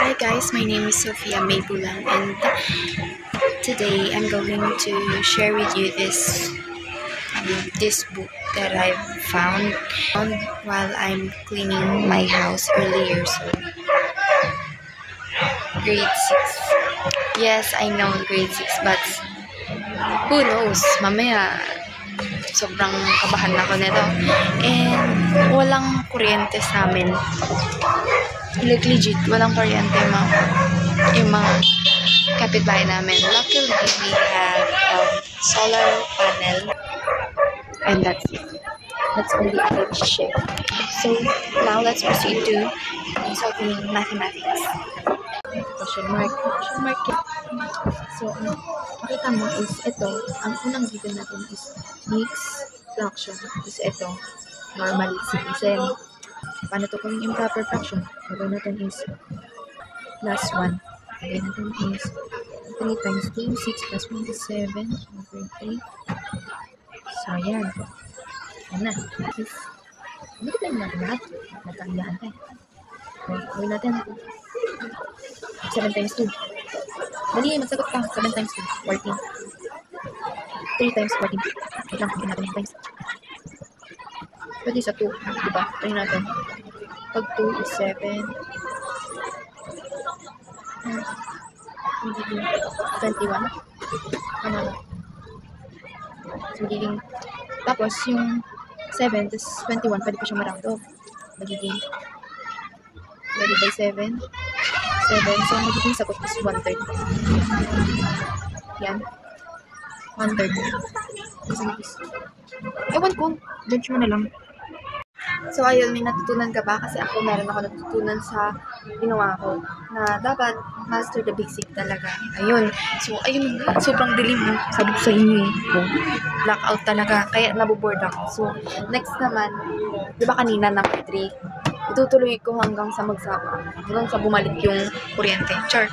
Hi guys, my name is Sophia Maybulan and today I'm going to share with you this book that I found while I'm cleaning my house earlier. So grade 6. Yes, I know grade 6, but who knows? Mamaya sobrang kabahan ako nito. And walang kuryente sa amin. Like legit, walang kuryente yung mga kapitbahay namin. Luckily, we have solar panel and that's it. That's only our share. So now let's proceed to solving mathematics. Question mark. So makita mo is ito, ang unang given natin is mixed fraction. Is ito, normally citizen. Paano ito kung improper fraction? Gagawin natin is plus 1. Gagawin natin is 3 times 2, 6 plus 1 is 7 over 3. So, yan. Yan na. Hindi ko tayo natin lahat. Nagkahilahan tayo. Gagawin natin. 7 times 2. Dali, magsagot ka. 7 times 2. 14. 3 times 14. Wait lang, gagawin natin yung times. Pwede sa 2. Diba? Try natin. Pag 2 is 7. Magiging 21. Ano? So, magiging tapos yung 7 is 21. Pwede pa siyang ma-round off. Magiging divided by 7. 7. So, magiging sagot is 1/3. Yan. 1/3. Ewan ko. Judge mo na lang. So, ayun, may natutunan ka ba? Kasi ako, meron ako natutunan sa ginawa ko na dapat master the basic talaga. Ayun. So, ayun, sobrang dilim. Sabi ko sa inyo blackout talaga. Kaya naboboard ako. So, next naman, di ba kanina number 3? Itutuloy ko hanggang sa magsama. Hanggang sa bumalik yung kuryente. Char.